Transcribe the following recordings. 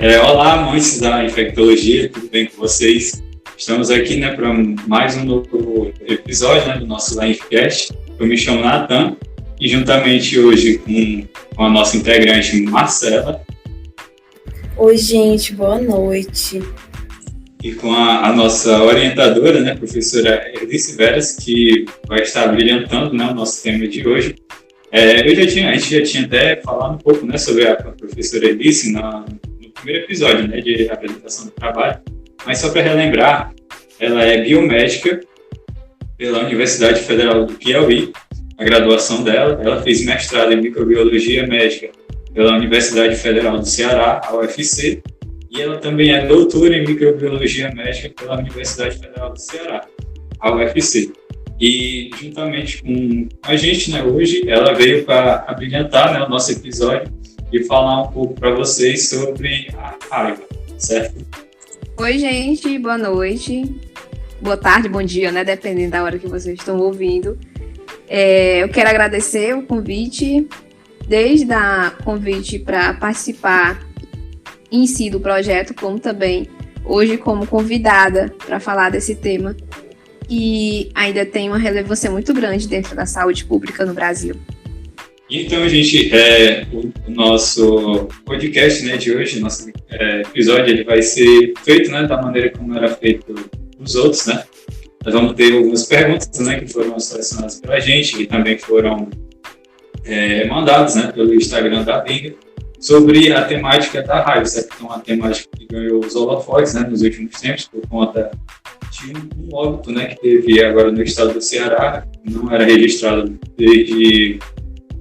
Olá, amantes da infectologia, tudo bem com vocês? Estamos aqui, para mais um novo episódio, do nosso Linecast. Eu me chamo Nathan e juntamente hoje com a nossa integrante Marcela. Oi, gente, boa noite. E com a nossa orientadora, professora Erlice Veras, que vai estar brilhantando, o nosso tema de hoje. A gente já tinha até falado um pouco, sobre a professora Erlice no primeiro episódio, de apresentação do trabalho, mas só para relembrar, ela é biomédica pela Universidade Federal do Piauí, a graduação dela. Ela fez mestrado em microbiologia médica pela Universidade Federal do Ceará, a UFC, e ela também é doutora em microbiologia médica pela Universidade Federal do Ceará, a UFC. E juntamente com a gente, hoje, ela veio para abrilhantar, o nosso episódio e falar um pouco para vocês sobre a raiva, certo? Oi, gente, boa noite, boa tarde, bom dia, dependendo da hora que vocês estão ouvindo. Eu quero agradecer o convite, desde o convite para participar em si do projeto, como também hoje como convidada para falar desse tema, que ainda tem uma relevância muito grande dentro da saúde pública no Brasil. Então, gente, o nosso podcast de hoje, nosso episódio, ele vai ser feito da maneira como era feito os outros, Nós vamos ter algumas perguntas que foram selecionadas pela gente, que também foram mandadas pelo Instagram da Binga, sobre a temática da raiva, certo? Então, uma temática que ganhou os holofotes nos últimos tempos, por conta de um óbito que teve agora no estado do Ceará, não era registrado desde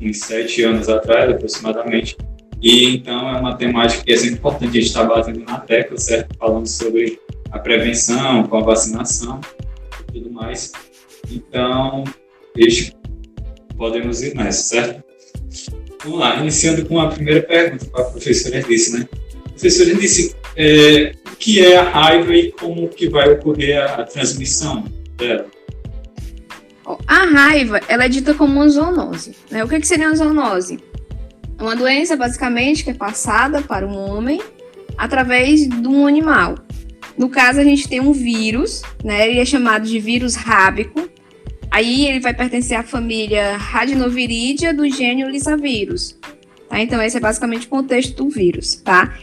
uns 7 anos atrás, aproximadamente. E então é uma temática que é sempre importante a gente estar batendo na tecla, certo? Falando sobre a prevenção, com a vacinação e tudo mais. Então, podemos ir nessa, certo? Vamos lá, iniciando com a primeira pergunta para a professora Erlice, Professora Erlice, o que é a raiva e como que vai ocorrer a transmissão dela? A raiva, ela é dita como uma zoonose. O que seria uma zoonose? É uma doença, basicamente, que é passada para um homem através de um animal. No caso, a gente tem um vírus, ele é chamado de vírus rábico. Aí ele vai pertencer à família Radinovirídea do gênero Lyssavirus. Então, esse é basicamente o contexto do vírus, tá?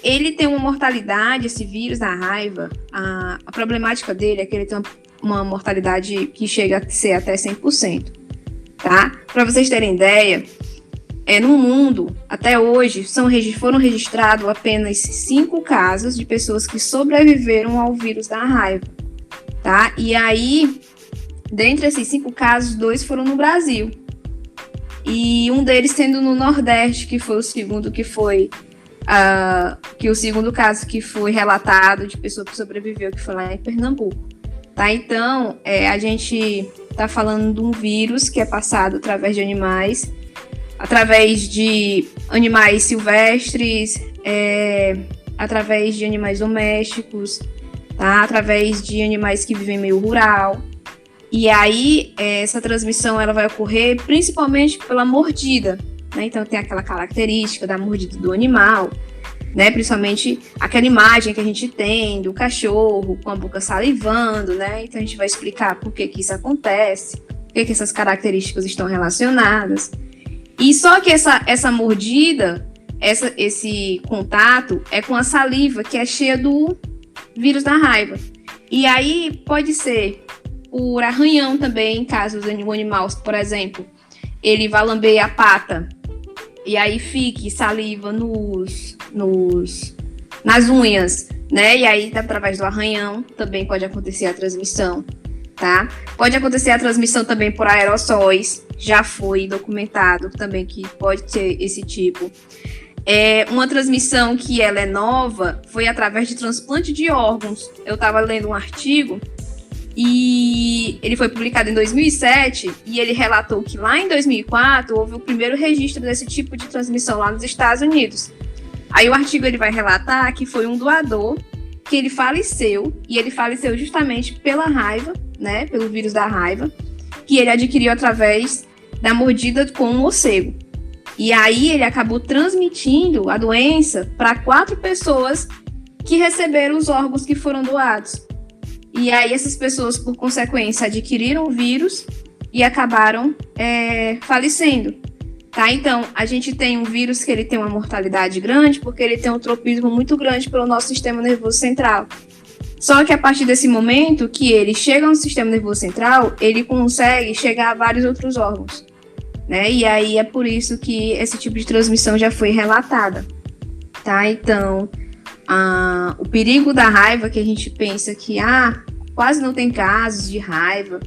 Ele tem uma mortalidade, esse vírus da raiva, a problemática dele é que ele tem uma mortalidade que chega a ser até 100%, tá? Para vocês terem ideia, no mundo, até hoje, foram registrados apenas 5 casos de pessoas que sobreviveram ao vírus da raiva, tá? E aí, dentre esses 5 casos, 2 foram no Brasil. E um deles sendo no Nordeste, que foi o segundo o segundo caso que foi relatado de pessoa que sobreviveu, que foi lá em Pernambuco. Tá? Então, a gente está falando de um vírus que é passado através de animais silvestres, através de animais domésticos, tá? Através de animais que vivem em meio rural. E aí, essa transmissão ela vai ocorrer principalmente pela mordida, Então, tem aquela característica da mordida do animal, principalmente aquela imagem que a gente tem do cachorro com a boca salivando, Então, a gente vai explicar por que isso acontece, por que essas características estão relacionadas. E só que essa mordida, esse contato é com a saliva, que é cheia do vírus da raiva. E aí, pode ser por arranhão também, caso o animal, por exemplo, ele vá lamber a pata e aí fique saliva nas unhas, E aí, através do arranhão, também pode acontecer a transmissão, tá? Pode acontecer a transmissão também por aerossóis, já foi documentado também que pode ter esse tipo. Uma transmissão que ela é nova foi através de transplante de órgãos. Eu estava lendo um artigo e ele foi publicado em 2007 e ele relatou que lá em 2004 houve o primeiro registro desse tipo de transmissão lá nos Estados Unidos. Aí o artigo ele vai relatar que foi um doador que ele faleceu, e ele faleceu justamente pela raiva, pelo vírus da raiva, que ele adquiriu através da mordida com um morcego. E aí ele acabou transmitindo a doença para 4 pessoas que receberam os órgãos que foram doados. E aí essas pessoas, por consequência, adquiriram o vírus e acabaram falecendo. Tá? Então, a gente tem um vírus que ele tem uma mortalidade grande porque ele tem um tropismo muito grande pelo nosso sistema nervoso central. Só que a partir desse momento que ele chega no sistema nervoso central, ele consegue chegar a vários outros órgãos, né? E aí é por isso que esse tipo de transmissão já foi relatada, tá? Então, o perigo da raiva, que a gente pensa que quase não tem casos de raiva,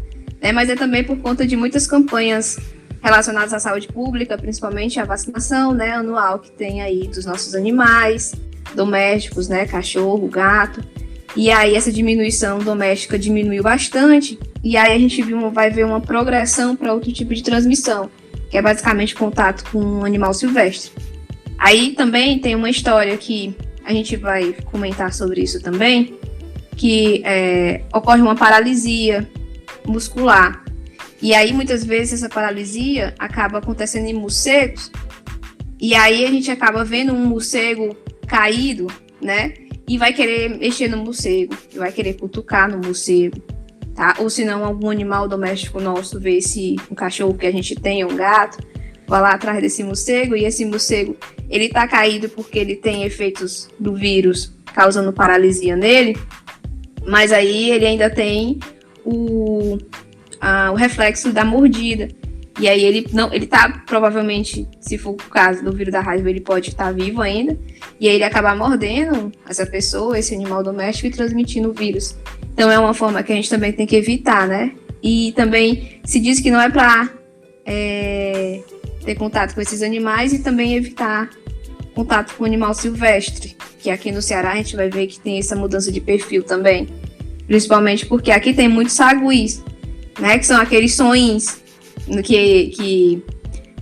né? Mas é também por conta de muitas campanhas relacionadas à saúde pública, principalmente a vacinação, né, anual que tem aí dos nossos animais domésticos, né, cachorro, gato. E aí essa diminuição doméstica diminuiu bastante, e aí a gente vai ver uma progressão para outro tipo de transmissão, que é basicamente contato com um animal silvestre. Aí também tem uma história que a gente vai comentar sobre isso também, que ocorre uma paralisia muscular. E aí muitas vezes essa paralisia acaba acontecendo em morcegos, e aí a gente acaba vendo um morcego caído, né? E vai querer mexer no morcego, vai querer cutucar no morcego, tá? Ou se não, algum animal doméstico nosso vê se um cachorro que a gente tem, um gato, vai lá atrás desse morcego, e esse morcego, ele tá caído porque ele tem efeitos do vírus causando paralisia nele, mas aí ele ainda tem o reflexo da mordida. E aí ele tá, provavelmente, se for o caso do vírus da raiva, ele pode estar vivo ainda, e aí ele acabar mordendo essa pessoa, esse animal doméstico, e transmitindo o vírus. Então é uma forma que a gente também tem que evitar, né? E também se diz que não é para ter contato com esses animais, e também evitar contato com o animal silvestre, que aqui no Ceará a gente vai ver que tem essa mudança de perfil também, principalmente porque aqui tem muitos saguis, né? Que são aqueles sonhos que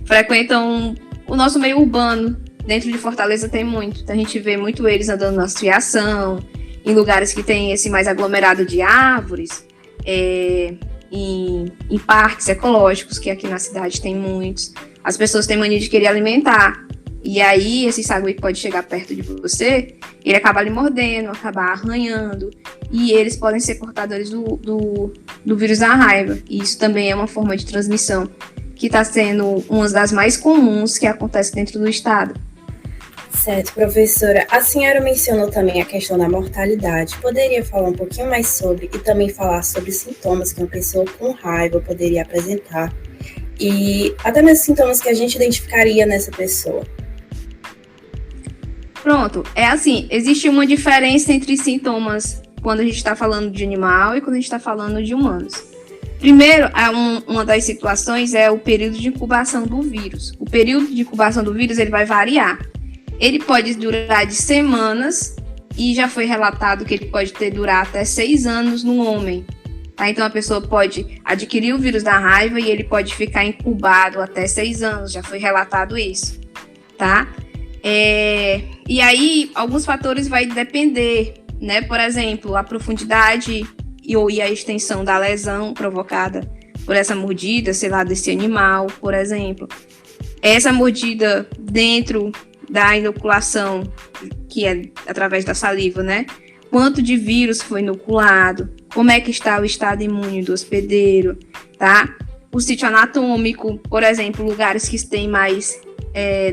frequentam o nosso meio urbano. Dentro de Fortaleza tem muito, então a gente vê muito eles andando na fiação, em lugares que tem esse mais aglomerado de árvores, em parques ecológicos, que aqui na cidade tem muitos. As pessoas têm mania de querer alimentar, e aí esse sagui pode chegar perto de você, ele acaba lhe mordendo, acabar arranhando, e eles podem ser portadores do vírus da raiva. E isso também é uma forma de transmissão que está sendo uma das mais comuns que acontece dentro do estado. Certo, professora. A senhora mencionou também a questão da mortalidade. Poderia falar um pouquinho mais sobre, e também falar sobre os sintomas que uma pessoa com raiva poderia apresentar, e até mesmo sintomas que a gente identificaria nessa pessoa? Pronto, é assim, existe uma diferença entre sintomas quando a gente está falando de animal e quando a gente está falando de humanos. Primeiro, uma das situações é o período de incubação do vírus. O período de incubação do vírus ele vai variar. Ele pode durar de semanas, e já foi relatado que ele pode durar até 6 anos no homem. Tá? Então a pessoa pode adquirir o vírus da raiva e ele pode ficar incubado até 6 anos, já foi relatado isso. Tá? E aí, alguns fatores vai depender, né? Por exemplo, a profundidade e a extensão da lesão provocada por essa mordida, sei lá, desse animal, por exemplo. Essa mordida dentro da inoculação, que é através da saliva, né? Quanto de vírus foi inoculado, como é que está o estado imune do hospedeiro, tá? O sítio anatômico, por exemplo, lugares que têm mais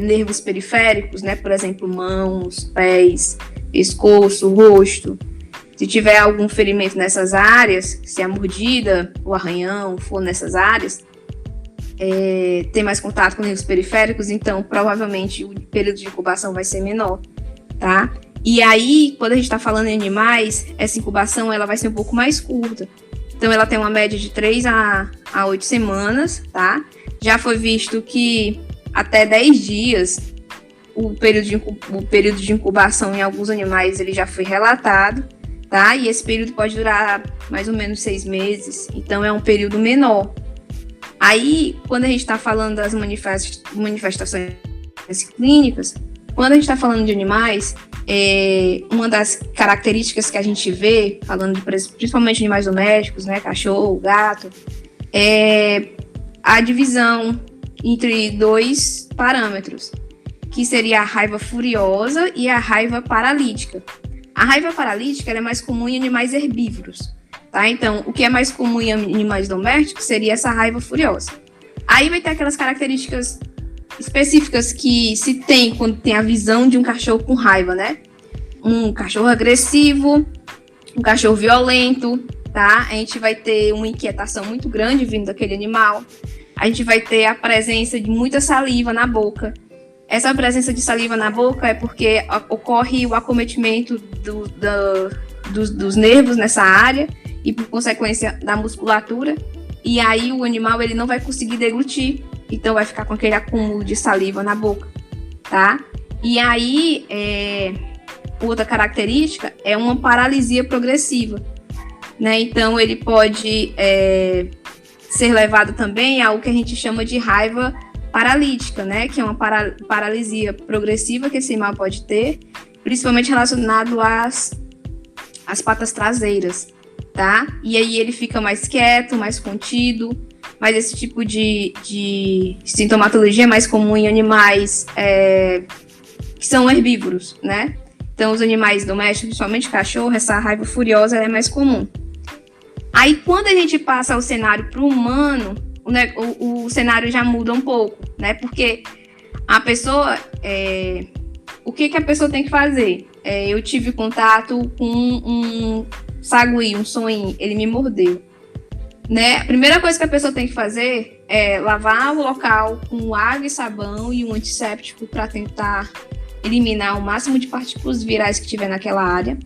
nervos periféricos, né? Por exemplo, mãos, pés, pescoço, rosto. Se tiver algum ferimento nessas áreas, se a mordida, o arranhão for nessas áreas, tem mais contato com nervos periféricos, então provavelmente o período de incubação vai ser menor, tá? E aí, quando a gente está falando em animais, essa incubação ela vai ser um pouco mais curta. Então ela tem uma média de 3 a 8 semanas, tá? Já foi visto que até 10 dias o período de incubação em alguns animais ele já foi relatado, tá? E esse período pode durar mais ou menos 6 meses, então é um período menor. Aí, quando a gente está falando das manifestações clínicas, quando a gente está falando de animais, uma das características que a gente vê, falando principalmente de animais domésticos, né, cachorro, gato, é a divisão entre dois parâmetros, que seria a raiva furiosa e a raiva paralítica. A raiva paralítica ela é mais comum em animais herbívoros, tá? Então, o que é mais comum em animais domésticos seria essa raiva furiosa. Aí vai ter aquelas características específicas que se tem quando tem a visão de um cachorro com raiva, né? Um cachorro agressivo, um cachorro violento, tá? A gente vai ter uma inquietação muito grande vindo daquele animal. A gente vai ter a presença de muita saliva na boca. Essa presença de saliva na boca é porque ocorre o acometimento dos nervos nessa área e, por consequência, da musculatura. E aí o animal ele não vai conseguir deglutir, então vai ficar com aquele acúmulo de saliva na boca, tá? E aí, outra característica é uma paralisia progressiva, né? Então ele pode ser levado também ao que a gente chama de raiva paralítica, né? Que é uma paralisia progressiva que esse animal pode ter, principalmente relacionado às patas traseiras, tá? E aí ele fica mais quieto, mais contido, mas esse tipo de sintomatologia é mais comum em animais que são herbívoros, né? Então, os animais domésticos, principalmente cachorro, essa raiva furiosa é mais comum. Aí, quando a gente passa o cenário para o humano, o cenário já muda um pouco, né? Porque a pessoa... o que a pessoa tem que fazer? Eu tive contato com um sagui, um soninho, ele me mordeu. Né? A primeira coisa que a pessoa tem que fazer é lavar o local com água e sabão e um antisséptico para tentar eliminar o máximo de partículas virais que tiver naquela área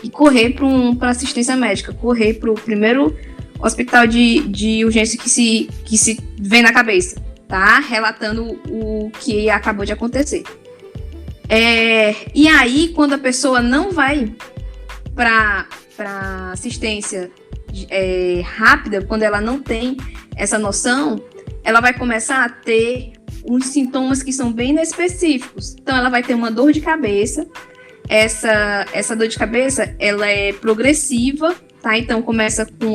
e correr para assistência médica, correr para o primeiro hospital de urgência que se vem na cabeça, tá? Relatando o que acabou de acontecer. E aí, quando a pessoa não vai para assistência rápida, quando ela não tem essa noção, ela vai começar a ter uns sintomas que são bem específicos. Então, ela vai ter uma dor de cabeça. Essa dor de cabeça, ela é progressiva, tá? Então, começa com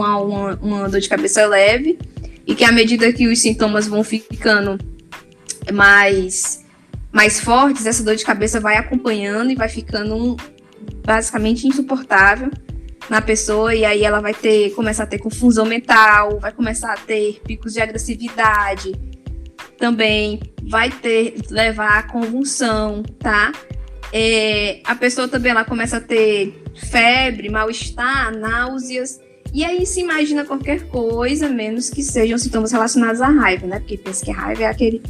uma dor de cabeça leve e que à medida que os sintomas vão ficando mais fortes, essa dor de cabeça vai acompanhando e vai ficando basicamente insuportável na pessoa, e aí ela vai começar a ter confusão mental, vai começar a ter picos de agressividade, também vai levar a convulsão, tá? A pessoa também ela começa a ter febre, mal-estar, náuseas, e aí se imagina qualquer coisa, menos que sejam sintomas relacionados à raiva, né? Porque pensa que a raiva é aquele,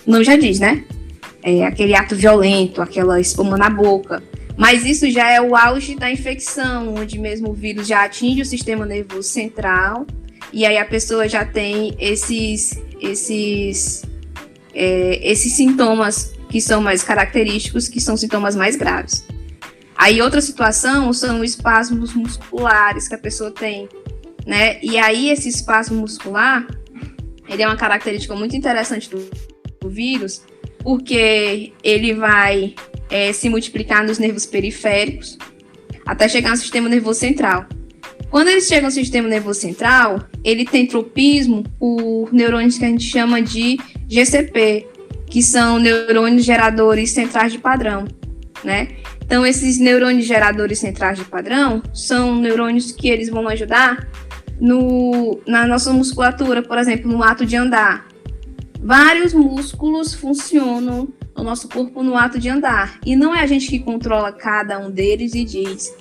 o nome já diz, né? É aquele ato violento, aquela espuma na boca. Mas isso já é o auge da infecção, onde mesmo o vírus já atinge o sistema nervoso central, e aí a pessoa já tem esses sintomas que são mais característicos, que são sintomas mais graves. Aí outra situação são os espasmos musculares que a pessoa tem, né? E aí esse espasmo muscular, ele é uma característica muito interessante do vírus, porque ele vai se multiplicar nos nervos periféricos até chegar no sistema nervoso central. Quando ele chega no sistema nervoso central, ele tem tropismo por neurônios que a gente chama de GCP, que são neurônios geradores centrais de padrão, né? Então, esses neurônios geradores centrais de padrão são neurônios que eles vão ajudar na nossa musculatura, por exemplo, no ato de andar. Vários músculos funcionam no nosso corpo no ato de andar. E não é a gente que controla cada um deles e diz,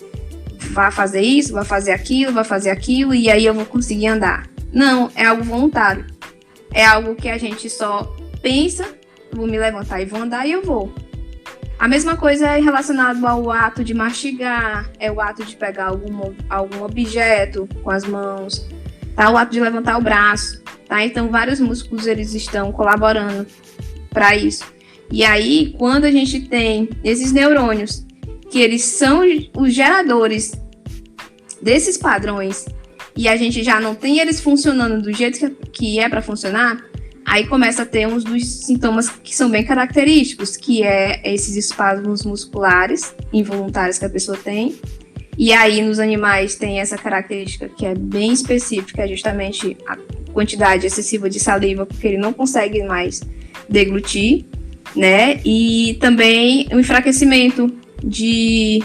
vai fazer isso, vai fazer aquilo, e aí eu vou conseguir andar. Não, é algo voluntário. É algo que a gente só pensa, vou me levantar e vou andar e eu vou. A mesma coisa é relacionado ao ato de mastigar, é o ato de pegar algum objeto com as mãos, tá? O ato de levantar o braço, tá? Então, vários músculos eles estão colaborando para isso. E aí, quando a gente tem esses neurônios, que eles são os geradores desses padrões, e a gente já não tem eles funcionando do jeito que é para funcionar, aí começa a ter uns dos sintomas que são bem característicos, que é esses espasmos musculares involuntários que a pessoa tem. E aí, nos animais, tem essa característica que é bem específica, é justamente quantidade excessiva de saliva, porque ele não consegue mais deglutir, né? E também o enfraquecimento de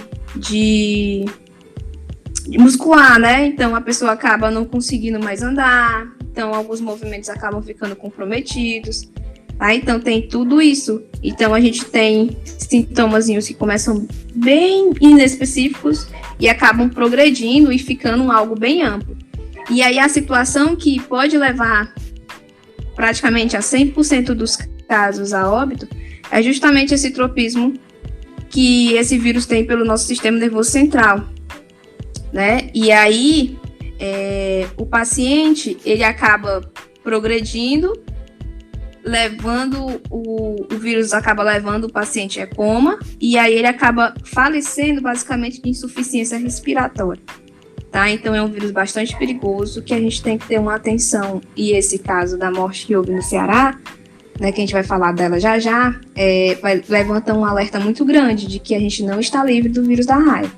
muscular, né? Então a pessoa acaba não conseguindo mais andar, então alguns movimentos acabam ficando comprometidos, tá? Então tem tudo isso. Então a gente tem sintomazinhos que começam bem inespecíficos e acabam progredindo e ficando algo bem amplo. E aí a situação que pode levar praticamente a 100% dos casos a óbito é justamente esse tropismo que esse vírus tem pelo nosso sistema nervoso central, né? E aí o paciente, ele acaba progredindo, levando o vírus acaba levando o paciente a coma, e aí ele acaba falecendo basicamente de insuficiência respiratória, tá? Então é um vírus bastante perigoso que a gente tem que ter uma atenção, e esse caso da morte que houve no Ceará, né, que a gente vai falar dela já já, levanta um alerta muito grande de que a gente não está livre do vírus da raiva.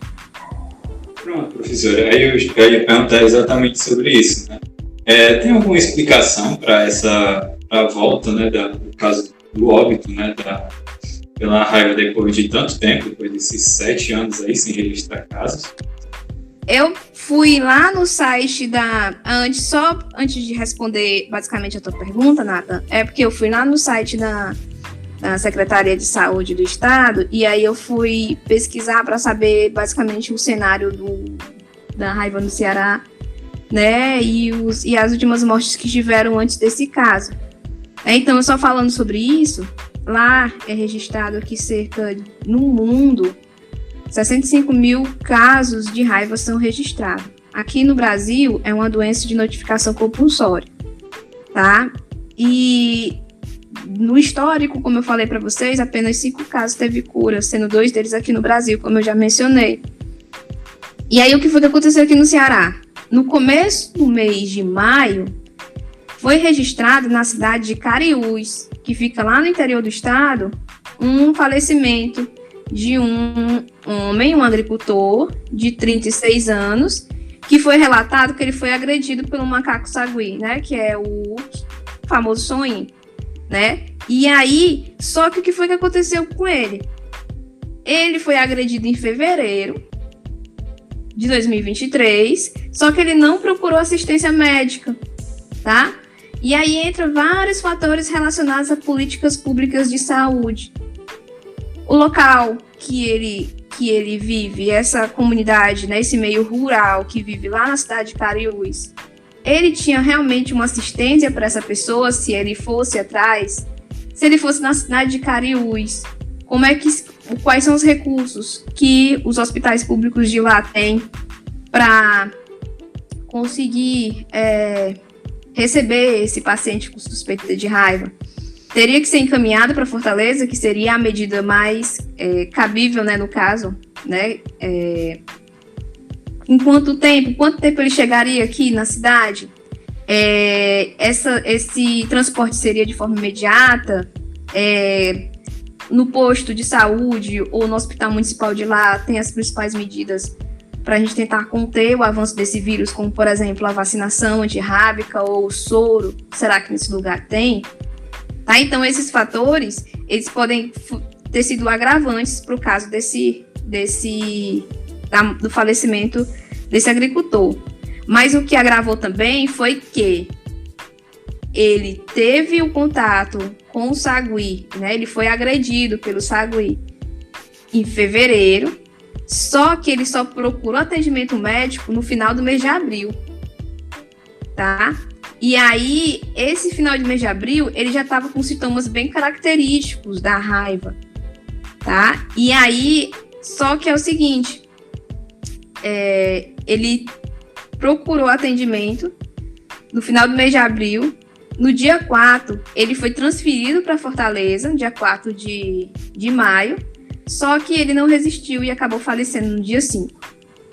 Pronto, professora, aí eu ia perguntar exatamente sobre isso, né? Tem alguma explicação para a volta, né, do caso do óbito, né, pela raiva depois de tanto tempo, depois desses 7 anos aí sem registrar casos? Eu fui lá no site antes de responder basicamente a tua pergunta, Nathan, porque eu fui lá no site da Secretaria de Saúde do Estado, e aí eu fui pesquisar para saber basicamente o cenário da raiva no Ceará, né, e as últimas mortes que tiveram antes desse caso. Então, só falando sobre isso, lá é registrado que no mundo, 65 mil casos de raiva são registrados. Aqui no Brasil, é uma doença de notificação compulsória, tá? E no histórico, como eu falei para vocês, apenas 5 casos teve cura, sendo 2 deles aqui no Brasil, como eu já mencionei. E aí, o que foi que aconteceu aqui no Ceará? No começo do mês de maio, foi registrado na cidade de Cariús, que fica lá no interior do estado, um falecimento de um homem, um agricultor de 36 anos, que foi relatado que ele foi agredido pelo macaco sagui, né, que é o famoso sonim, né? E aí, só que o que foi que aconteceu com ele? Ele foi agredido em fevereiro de 2023, só que ele não procurou assistência médica, tá? E aí entra vários fatores relacionados a políticas públicas de saúde. O local que ele vive, essa comunidade, né, esse meio rural que vive lá na cidade de Cariús, ele tinha realmente uma assistência para essa pessoa se ele fosse atrás? Se ele fosse na cidade de Cariús, quais são os recursos que os hospitais públicos de lá têm para conseguir receber esse paciente com suspeita de raiva? Teria que ser encaminhado para Fortaleza, que seria a medida mais cabível, né, no caso, né? Em quanto tempo ele chegaria aqui na cidade? Esse transporte seria de forma imediata? No posto de saúde ou no hospital municipal de lá tem as principais medidas para a gente tentar conter o avanço desse vírus, como, por exemplo, a vacinação antirrábica ou o soro. Será que nesse lugar tem? Tá? Então, esses fatores, eles podem ter sido agravantes para o caso do falecimento desse agricultor. Mas o que agravou também foi que ele teve o contato com o sagui, né? Ele foi agredido pelo sagui em fevereiro, só que ele só procurou atendimento médico no final do mês de abril, tá? E aí, esse final de mês de abril, ele já estava com sintomas bem característicos da raiva, tá? E aí, só que é o seguinte, ele procurou atendimento no final do mês de abril. No dia 4, ele foi transferido para Fortaleza, dia 4 de maio, só que ele não resistiu e acabou falecendo no dia 5,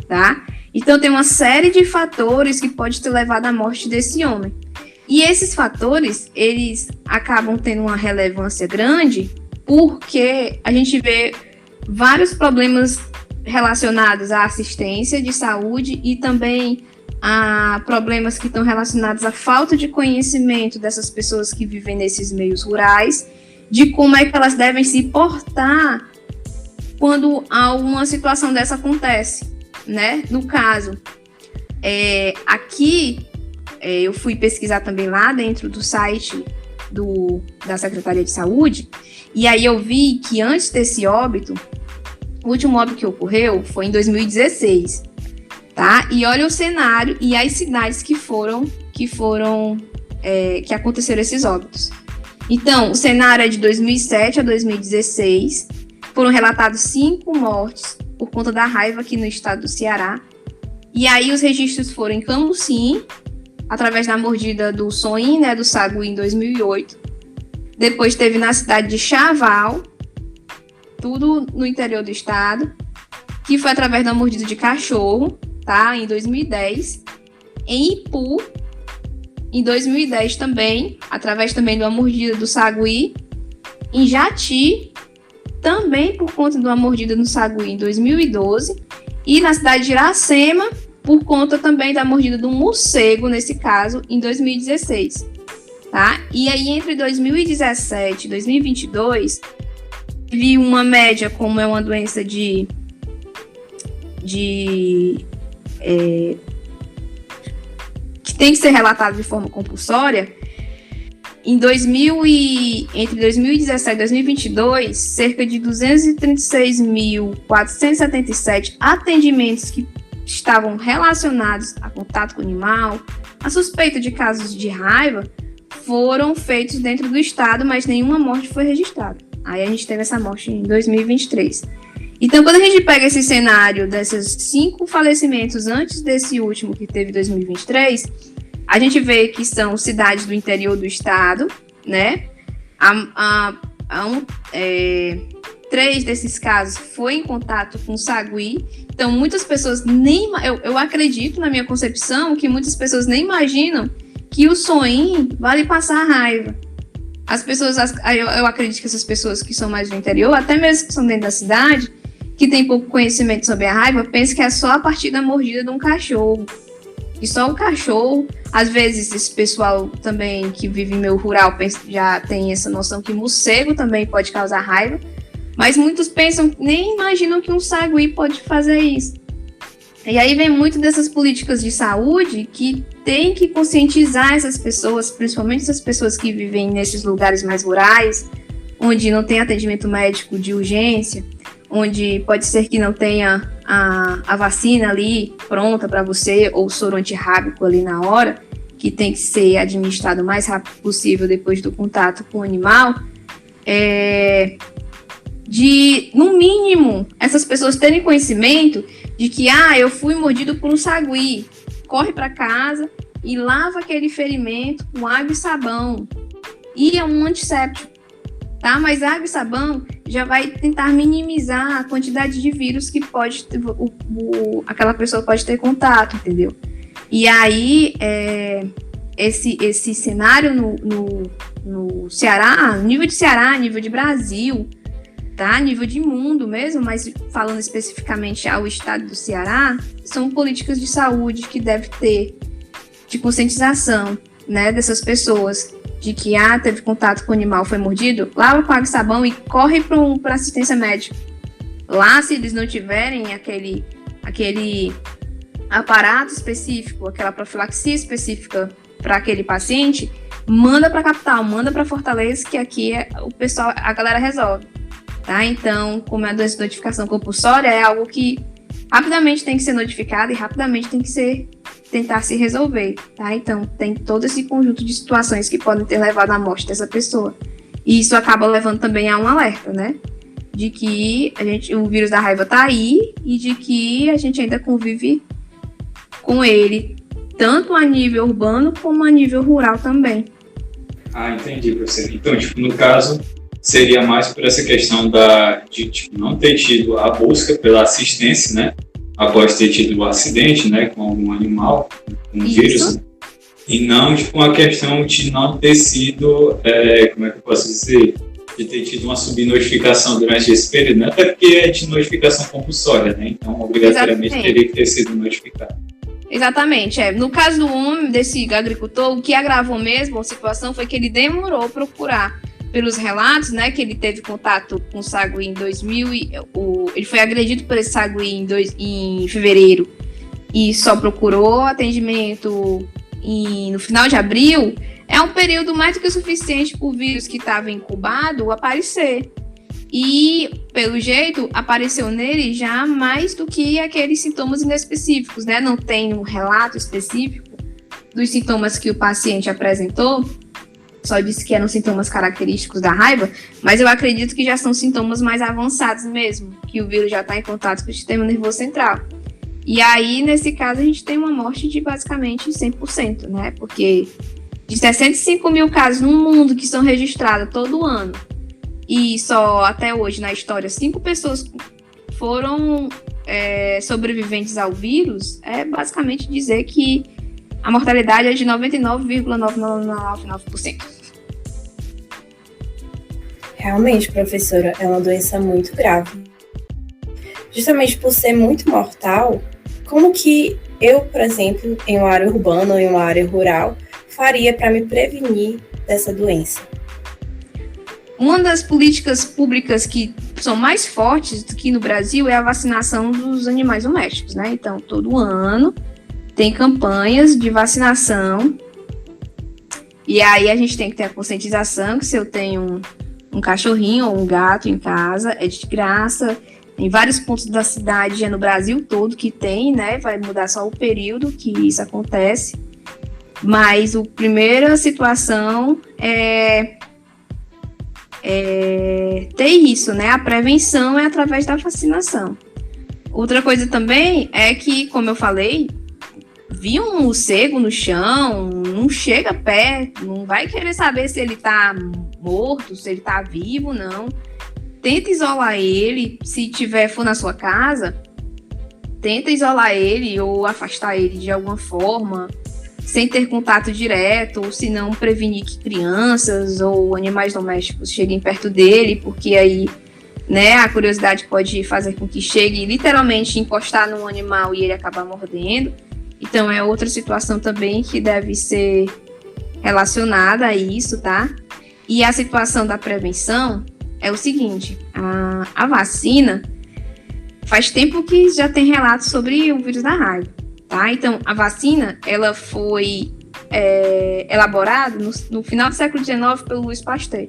tá? Então, tem uma série de fatores que pode ter levado à morte desse homem. E esses fatores, eles acabam tendo uma relevância grande porque a gente vê vários problemas relacionados à assistência de saúde e também a problemas que estão relacionados à falta de conhecimento dessas pessoas que vivem nesses meios rurais, de como é que elas devem se portar quando alguma situação dessa acontece, né? No caso, aqui eu fui pesquisar também lá dentro do site da Secretaria de Saúde, e aí eu vi que antes desse óbito, o último óbito que ocorreu foi em 2016, tá? E olha o cenário e as cidades que aconteceram esses óbitos. Então, o cenário é de 2007 a 2016, foram relatados 5 mortes por conta da raiva aqui no estado do Ceará. E aí os registros foram em Camusim, através da mordida do Soin, né, do Sagui, em 2008. Depois teve na cidade de Chaval, tudo no interior do estado, que foi através da mordida de cachorro, tá, em 2010. Em Ipu, em 2010 também, através também de uma mordida do Sagui. Em Jati, também por conta de uma mordida no Sagui em 2012. E na cidade de Iracema, por conta também da mordida de um morcego, nesse caso, em 2016. Tá? E aí, entre 2017 e 2022, teve uma média, como é uma doença que tem que ser relatada de forma compulsória. Entre 2017 e 2022, cerca de 236.477 atendimentos que estavam relacionados a contato com o animal, a suspeita de casos de raiva, foram feitos dentro do estado, mas nenhuma morte foi registrada. Aí a gente teve essa morte em 2023. Então, quando a gente pega esse cenário desses 5 falecimentos antes desse último, que teve em 2023, a gente vê que são cidades do interior do estado, né? 3 desses casos foi em contato com o Sagui. Então, muitas pessoas eu acredito, na minha concepção, que muitas pessoas nem imaginam que o Soin vai lhe passar raiva. As pessoas, eu acredito que essas pessoas que são mais do interior, até mesmo que são dentro da cidade, que tem pouco conhecimento sobre a raiva, pensam que é só a partir da mordida de um cachorro. E só o cachorro, às vezes esse pessoal também que vive em meio rural já tem essa noção que morcego também pode causar raiva, mas muitos pensam, nem imaginam que um sagui pode fazer isso. E aí vem muito dessas políticas de saúde que tem que conscientizar essas pessoas, principalmente essas pessoas que vivem nesses lugares mais rurais, onde não tem atendimento médico de urgência, onde pode ser que não tenha a vacina ali pronta para você, ou o soro antirrábico ali na hora, que tem que ser administrado o mais rápido possível depois do contato com o animal, no mínimo, essas pessoas terem conhecimento de que, eu fui mordido por um sagui, corre para casa e lava aquele ferimento com água e sabão, e é um antisséptico. Tá? Mas água e sabão já vai tentar minimizar a quantidade de vírus que pode aquela pessoa pode ter contato, entendeu? E aí, esse cenário no Ceará, nível de Ceará, nível de Brasil, tá? Nível de mundo mesmo, mas falando especificamente ao estado do Ceará, são políticas de saúde que deve ter de conscientização, né, dessas pessoas, de que teve contato com o animal, foi mordido, lava com água e sabão e corre para assistência médica. Lá, se eles não tiverem aquele aparato específico, aquela profilaxia específica para aquele paciente, manda para a capital, manda para Fortaleza, que aqui a galera resolve. Tá? Então, como é a doença de notificação compulsória, é algo que rapidamente tem que ser notificado e rapidamente tem que tentar se resolver, tá? Então, tem todo esse conjunto de situações que podem ter levado à morte dessa pessoa. E isso acaba levando também a um alerta, né? De que o vírus da raiva tá aí e de que a gente ainda convive com ele, tanto a nível urbano como a nível rural também. Entendi, professor. Então, no caso, seria mais por essa questão de não ter tido a busca pela assistência, né? Após ter tido um acidente, né, com algum animal, com um vírus, né? E não com a questão de não ter sido, como é que eu posso dizer, de ter tido uma subnotificação durante esse período, né? Até porque é de notificação compulsória, né? Então, obrigatoriamente teria que ter sido notificado. Exatamente. No caso do homem, desse agricultor, o que agravou mesmo a situação foi que ele demorou a procurar, pelos relatos, né, que ele teve contato com o sagui em 2000, ele foi agredido por esse sagui em fevereiro e só procurou atendimento no final de abril. É um período mais do que suficiente para o vírus que estava incubado aparecer. E, pelo jeito, apareceu nele já mais do que aqueles sintomas inespecíficos, né? Não tem um relato específico dos sintomas que o paciente apresentou, só disse que eram sintomas característicos da raiva, mas eu acredito que já são sintomas mais avançados mesmo, que o vírus já está em contato com o sistema nervoso central. E aí, nesse caso, a gente tem uma morte de basicamente 100%, né? Porque de 65 mil casos no mundo que são registrados todo ano, e só até hoje na história 5 pessoas foram sobreviventes ao vírus, é basicamente dizer que a mortalidade é de 99,9999%. Realmente, professora, é uma doença muito grave. Justamente por ser muito mortal, como que eu, por exemplo, em uma área urbana ou em uma área rural, faria para me prevenir dessa doença? Uma das políticas públicas que são mais fortes do que no Brasil é a vacinação dos animais domésticos, né? Então, todo ano tem campanhas de vacinação. E aí a gente tem que ter a conscientização que se eu tenho um cachorrinho ou um gato em casa, é de graça. Em vários pontos da cidade, é no Brasil todo que tem, né? Vai mudar só o período que isso acontece. Mas a primeira situação é ter isso, né? A prevenção é através da vacinação. Outra coisa também é que, como eu falei, vi um morcego no chão, não chega perto, não vai querer saber se ele tá morto, se ele tá vivo, não. Tenta isolar ele, se for na sua casa, tenta isolar ele ou afastar ele de alguma forma, sem ter contato direto, ou se não prevenir que crianças ou animais domésticos cheguem perto dele, porque aí, né, a curiosidade pode fazer com que chegue literalmente encostar num animal e ele acabar mordendo. Então é outra situação também que deve ser relacionada a isso, tá? E a situação da prevenção é o seguinte, a vacina, faz tempo que já tem relatos sobre o vírus da raiva, tá? Então, a vacina, ela foi elaborada no final do século XIX pelo Louis Pasteur,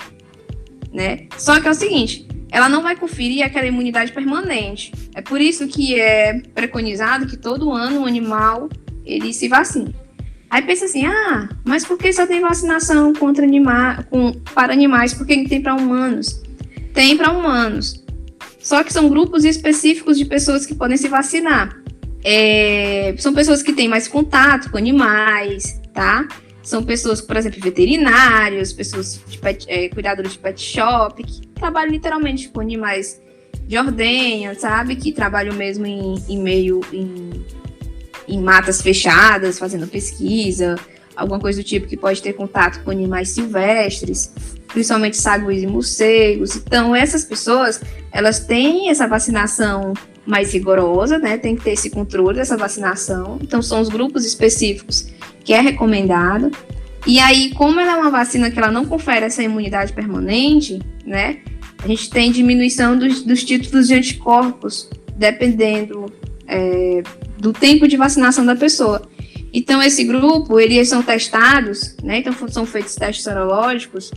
né? Só que é o seguinte, ela não vai conferir aquela imunidade permanente. É por isso que é preconizado que todo ano o animal, ele se vacine. Aí pensa assim, mas por que só tem vacinação para animais? Por que não tem para humanos? Tem para humanos. Só que são grupos específicos de pessoas que podem se vacinar. São pessoas que têm mais contato com animais, tá? São pessoas, por exemplo, veterinários, pessoas de cuidadores de pet shop, que trabalham literalmente com animais de ordenha, sabe? Que trabalham mesmo em matas fechadas, fazendo pesquisa, alguma coisa do tipo que pode ter contato com animais silvestres, principalmente saguis e morcegos. Então, essas pessoas, elas têm essa vacinação mais rigorosa, né? Tem que ter esse controle dessa vacinação. Então, são os grupos específicos que é recomendado. E aí, como ela é uma vacina que ela não confere essa imunidade permanente, né? A gente tem diminuição dos títulos de anticorpos, dependendo do tempo de vacinação da pessoa. Então, esse grupo, eles são testados, né? Então, são feitos testes serológicos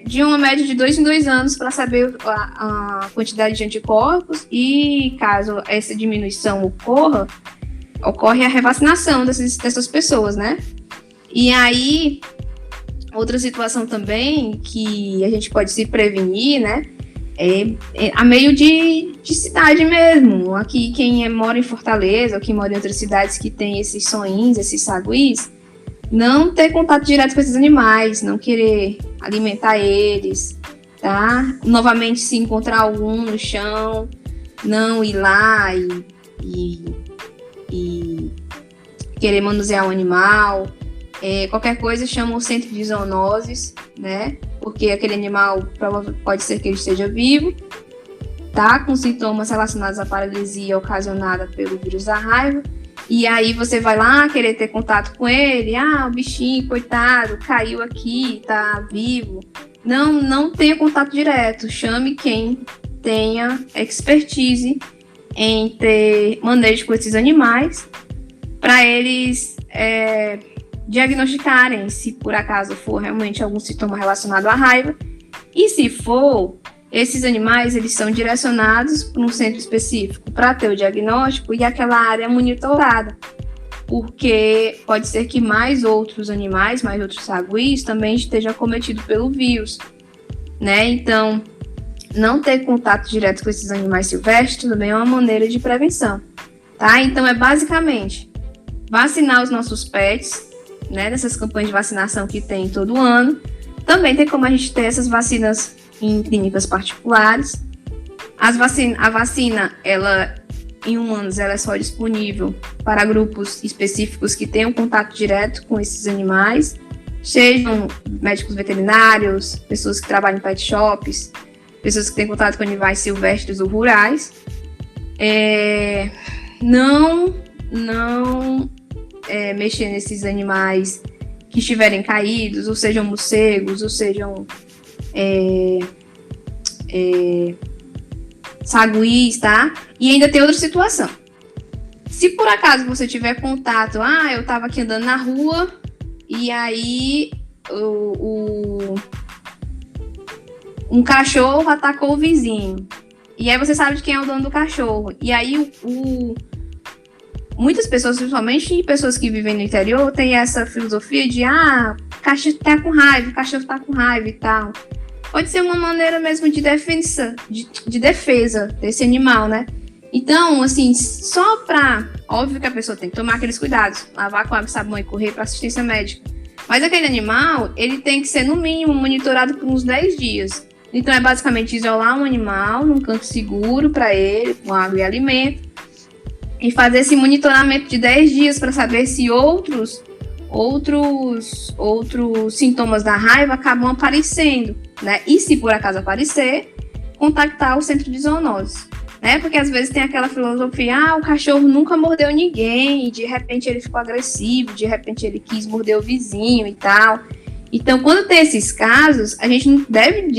de uma média de 2 em 2 anos para saber a quantidade de anticorpos e, caso essa diminuição ocorre a revacinação dessas pessoas, né? E aí, outra situação também que a gente pode se prevenir, né? A meio de cidade mesmo. Aqui, quem mora em Fortaleza ou quem mora em outras cidades que tem esses soins, esses saguis, não ter contato direto com esses animais, não querer alimentar eles, tá? Novamente, se encontrar algum no chão, não ir lá e querer manusear o animal. Qualquer coisa chama o centro de zoonoses, né? Porque aquele animal pode ser que ele esteja vivo, tá? Com sintomas relacionados à paralisia ocasionada pelo vírus da raiva. e aí você vai lá querer ter contato com ele, o bichinho, coitado, caiu aqui, tá vivo. Não tenha contato direto, chame quem tenha expertise em ter manejo com esses animais, para eles diagnosticarem se por acaso for realmente algum sintoma relacionado à raiva, e se for, esses animais eles são direcionados para um centro específico para ter o diagnóstico e aquela área monitorada, porque pode ser que mais outros animais, mais outros saguios também estejam acometidos pelo vírus, né? Então, não ter contato direto com esses animais silvestres também é uma maneira de prevenção, tá? Então, é basicamente vacinar os nossos pets, né? Nessas campanhas de vacinação que tem todo ano. Também tem como a gente ter essas vacinas em clínicas particulares. A vacina, ela em humanos, ela é só disponível para grupos específicos que tenham contato direto com esses animais, sejam médicos veterinários, pessoas que trabalham em pet shops, pessoas que têm contato com animais silvestres ou rurais. Não mexer nesses animais que estiverem caídos, ou sejam morcegos, ou sejam saguis, tá? E ainda tem outra situação. Se por acaso você tiver contato, eu estava aqui andando na rua e aí um cachorro atacou o vizinho. E aí você sabe de quem é o dono do cachorro. E aí muitas pessoas, principalmente pessoas que vivem no interior, têm essa filosofia de o cachorro tá com raiva e tal. Pode ser uma maneira mesmo de defesa, de defesa desse animal, né? Então, assim, óbvio que a pessoa tem que tomar aqueles cuidados, lavar com água e sabão e correr para assistência médica. Mas aquele animal, ele tem que ser, no mínimo, monitorado por uns 10 dias. Então, é basicamente isolar um animal num canto seguro para ele, com água e alimento, e fazer esse monitoramento de 10 dias para saber se outros sintomas da raiva acabam aparecendo, né? E se por acaso aparecer, contactar o centro de zoonose, né? Porque às vezes tem aquela filosofia, o cachorro nunca mordeu ninguém, e de repente ele ficou agressivo, de repente ele quis morder o vizinho e tal. Então, quando tem esses casos, a gente não deve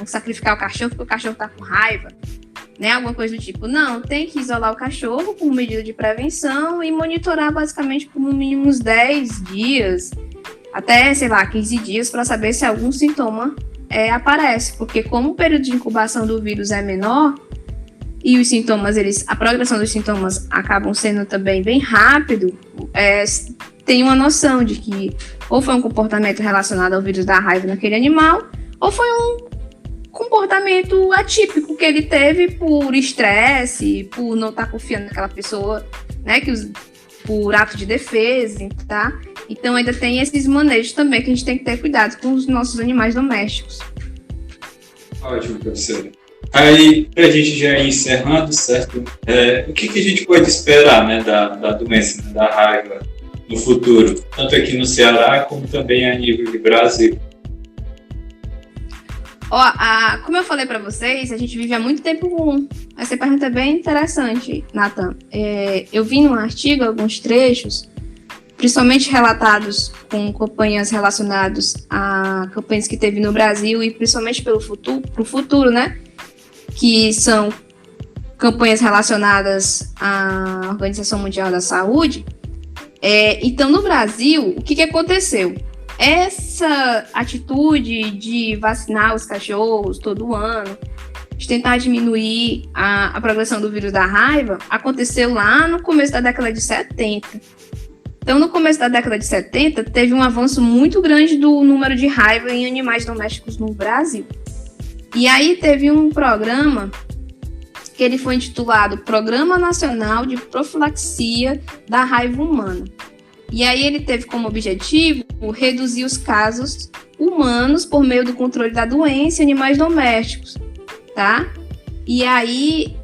sacrificar o cachorro porque o cachorro tá com raiva, né? Alguma coisa do tipo. Não, tem que isolar o cachorro por medida de prevenção e monitorar basicamente por no mínimo uns 10 dias, até, 15 dias, para saber se algum sintoma aparece. Porque como o período de incubação do vírus é menor e os sintomas, a progressão dos sintomas acabam sendo também bem rápido, tem uma noção de que ou foi um comportamento relacionado ao vírus da raiva naquele animal, ou foi um comportamento atípico que ele teve por estresse, por não estar confiando naquela pessoa, né, por ato de defesa, tá? Então ainda tem esses manejos também que a gente tem que ter cuidado com os nossos animais domésticos. Ótimo, professora. Aí, para a gente já ir encerrando, certo? O que a gente pode esperar, né, da doença, né, da raiva no futuro, tanto aqui no Ceará como também a nível de Brasil? Como eu falei para vocês, a gente vive há muito tempo com... Essa pergunta é bem interessante, Nathan. Eu vi num artigo alguns trechos, principalmente relatados com campanhas relacionadas a campanhas que teve no Brasil e principalmente pro futuro, né? Que são campanhas relacionadas à Organização Mundial da Saúde. Então, no Brasil, o que aconteceu? Essa atitude de vacinar os cachorros todo ano, de tentar diminuir a progressão do vírus da raiva, aconteceu lá no começo da década de 70. Então, no começo da década de 70, teve um avanço muito grande do número de raiva em animais domésticos no Brasil. E aí teve um programa que ele foi intitulado Programa Nacional de Profilaxia da Raiva Humana. E aí ele teve como objetivo reduzir os casos humanos por meio do controle da doença em animais domésticos, tá? E aí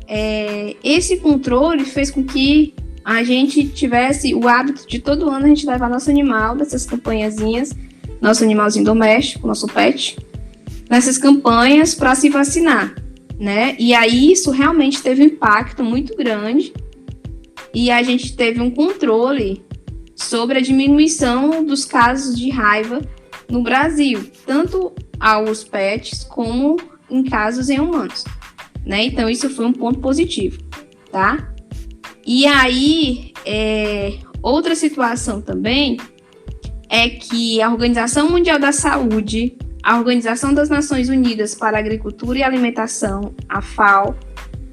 esse controle fez com que a gente tivesse o hábito de todo ano a gente levar nosso animal dessas campanhazinhas, nosso animalzinho doméstico, nosso pet, nessas campanhas para se vacinar, né? E aí isso realmente teve um impacto muito grande. e a gente teve um controle sobre a diminuição dos casos de raiva no Brasil, tanto aos pets como em casos em humanos, né? Então, isso foi um ponto positivo, tá? E aí, outra situação também é que a Organização Mundial da Saúde, a Organização das Nações Unidas para a Agricultura e Alimentação, a FAO,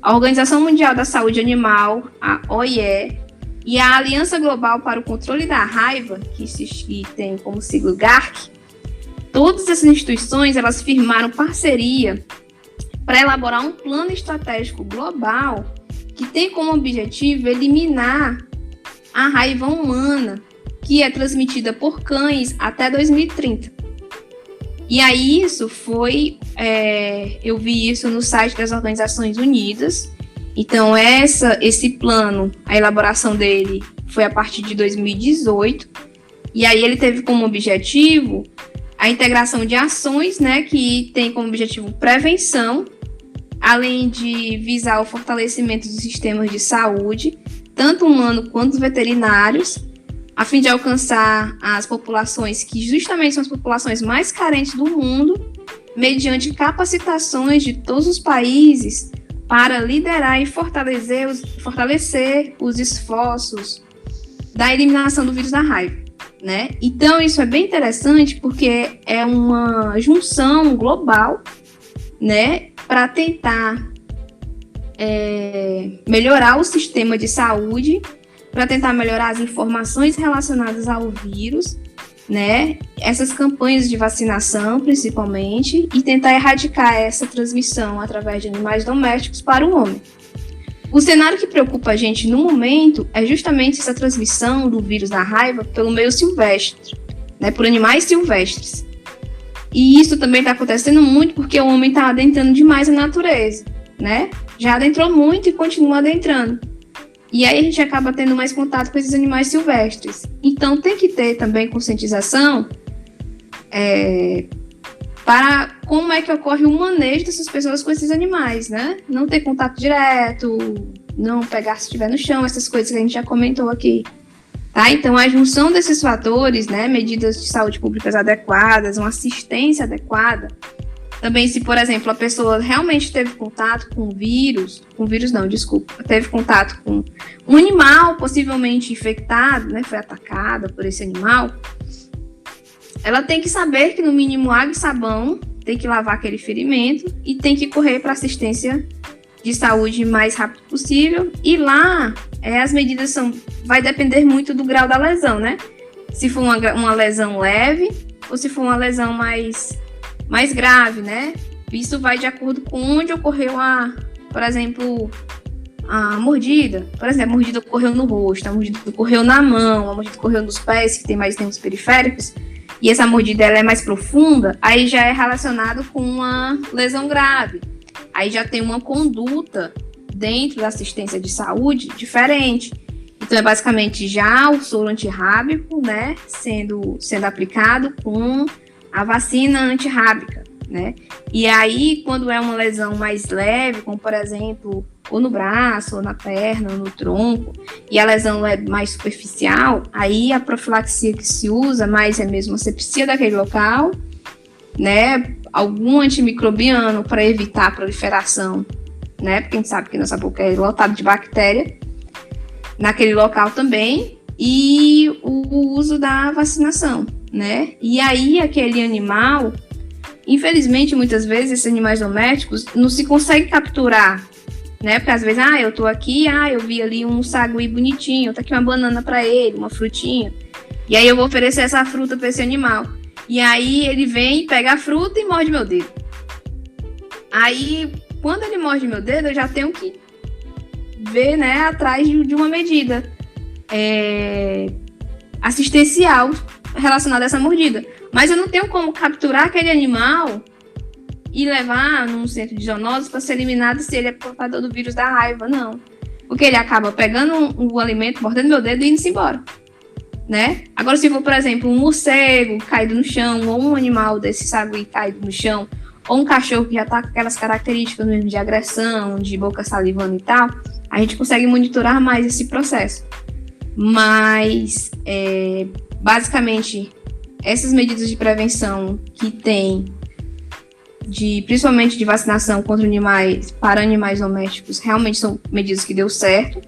a Organização Mundial da Saúde Animal, a OIE, e a Aliança Global para o Controle da Raiva, que tem como sigla GARC, todas essas instituições, elas firmaram parceria para elaborar um plano estratégico global que tem como objetivo eliminar a raiva humana, que é transmitida por cães até 2030. E aí isso foi, eu vi isso no site das Organizações Unidas. Então esse plano, a elaboração dele foi a partir de 2018, e aí ele teve como objetivo a integração de ações, né, que tem como objetivo prevenção, além de visar o fortalecimento dos sistemas de saúde, tanto humano quanto veterinários, a fim de alcançar as populações que justamente são as populações mais carentes do mundo, mediante capacitações de todos os países para liderar e fortalecer os esforços da eliminação do vírus da raiva, né? Então, isso é bem interessante porque é uma junção global, né, para tentar melhorar o sistema de saúde, para tentar melhorar as informações relacionadas ao vírus, né? Essas campanhas de vacinação, principalmente, e tentar erradicar essa transmissão através de animais domésticos para o homem. O cenário que preocupa a gente no momento é justamente essa transmissão do vírus da raiva pelo meio silvestre, né? Por animais silvestres. E isso também está acontecendo muito porque o homem está adentrando demais a natureza, né? Já adentrou muito e continua adentrando. E aí a gente acaba tendo mais contato com esses animais silvestres. Então tem que ter também conscientização para como é que ocorre o manejo dessas pessoas com esses animais, né? Não ter contato direto, não pegar se estiver no chão, essas coisas que a gente já comentou aqui. Tá? Então a junção desses fatores, né, medidas de saúde públicas adequadas, uma assistência adequada. Também, se, por exemplo, a pessoa realmente teve contato com teve contato com um animal possivelmente infectado, né, foi atacada por esse animal, ela tem que saber que, no mínimo, água e sabão, tem que lavar aquele ferimento e tem que correr para assistência de saúde o mais rápido possível. E lá, as medidas vai depender muito do grau da lesão, né? Se for uma lesão leve ou se for uma lesão mais grave, né? Isso vai de acordo com onde ocorreu por exemplo, a mordida. Por exemplo, a mordida ocorreu no rosto, a mordida ocorreu na mão, a mordida ocorreu nos pés, que tem mais nervos periféricos, e essa mordida ela é mais profunda, aí já é relacionado com uma lesão grave. Aí já tem uma conduta dentro da assistência de saúde diferente. Então, é basicamente já o soro antirrábico, né, sendo aplicado com a vacina antirrábica, né? E aí, quando é uma lesão mais leve, como, por exemplo, ou no braço, ou na perna, ou no tronco, e a lesão é mais superficial, aí a profilaxia que se usa mais é mesmo a asepsia daquele local, né? Algum antimicrobiano para evitar a proliferação, né? Porque a gente sabe que nossa boca é lotada de bactéria naquele local também, e o uso da vacinação, né? E aí aquele animal, infelizmente, muitas vezes esses animais domésticos não se consegue capturar, né? Porque às vezes, eu tô aqui, eu vi ali um sagui bonitinho, tá aqui uma banana para ele, uma frutinha, e aí eu vou oferecer essa fruta para esse animal. E aí ele vem, pega a fruta e morde meu dedo. Aí, quando ele morde meu dedo, eu já tenho que ver, né, atrás de uma medida assistencial relacionada a essa mordida. Mas eu não tenho como capturar aquele animal e levar num centro de zoonoses para ser eliminado se ele é portador do vírus da raiva, não. Porque ele acaba pegando o alimento, mordendo meu dedo e indo-se embora, né? Agora, se for, por exemplo, um morcego caído no chão, ou um animal desse sagui caído no chão, ou um cachorro que já tá com aquelas características mesmo de agressão, de boca salivando e tal, a gente consegue monitorar mais esse processo. Mas, basicamente, essas medidas de prevenção que tem, principalmente de vacinação contra animais, para animais domésticos, realmente são medidas que deu certo,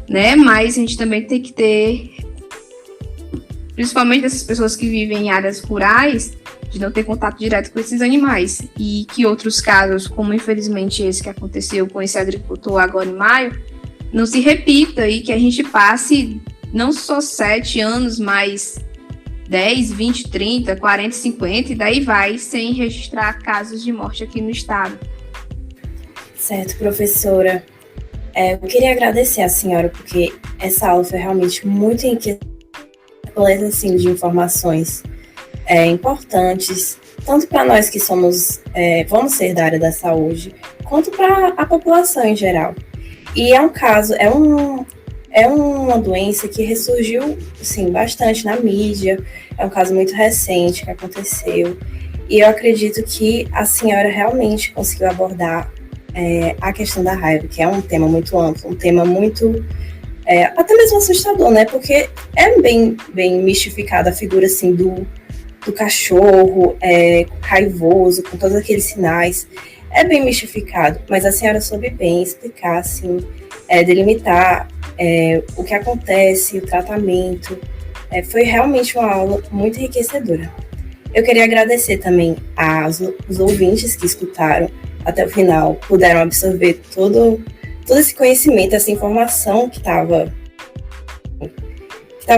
né? Mas a gente também tem que ter, principalmente dessas pessoas que vivem em áreas rurais, de não ter contato direto com esses animais. E que outros casos, como infelizmente esse que aconteceu com esse agricultor agora em maio, não se repita e que a gente passe não só 7 anos, mas 10, 20, 30, 40, 50 e daí vai, sem registrar casos de morte aqui no estado. Certo, professora. Eu queria agradecer a senhora, porque essa aula foi realmente muito enriquecedora, assim, de informações importantes, tanto para nós que vamos ser da área da saúde, quanto para a população em geral. E é uma doença que ressurgiu, assim, bastante na mídia, é um caso muito recente que aconteceu, e eu acredito que a senhora realmente conseguiu abordar a questão da raiva, que é um tema muito amplo, um tema muito, até mesmo assustador, né, porque é bem mistificada a figura, assim, do cachorro raivoso, com todos aqueles sinais, é bem mistificado, mas a senhora soube bem explicar, assim, delimitar o que acontece, o tratamento. Foi realmente uma aula muito enriquecedora. Eu queria agradecer também aos ouvintes que escutaram até o final, puderam absorver todo esse conhecimento, essa informação que estava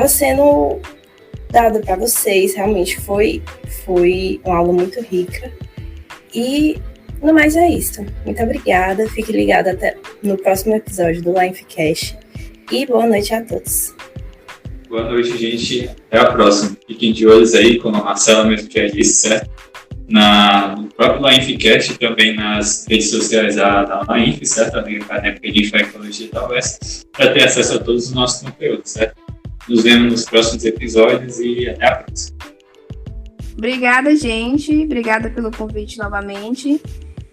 sendo dada para vocês. Realmente foi uma aula muito rica. E no mais é isso. Muito obrigada. Fique ligado até no próximo episódio do Linefcast. E boa noite a todos. Boa noite, gente. Até a próxima. Fiquem de olhos aí, como a Marcela mesmo já disse, certo? No próprio Linefcast e também nas redes sociais da Linef, certo? A Acadêmica de Infectologia da UES, para ter acesso a todos os nossos conteúdos, certo? Nos vemos nos próximos episódios e até a próxima. Obrigada, gente. Obrigada pelo convite novamente.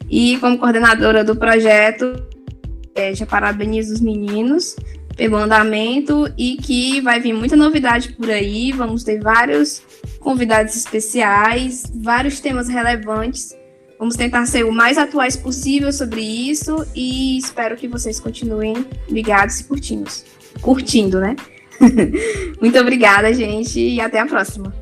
E como coordenadora do projeto, já parabenizo os meninos pelo andamento e que vai vir muita novidade por aí. Vamos ter vários convidados especiais, vários temas relevantes. Vamos tentar ser o mais atuais possível sobre isso e espero que vocês continuem ligados e curtindo, né? Muito obrigada, gente, e até a próxima.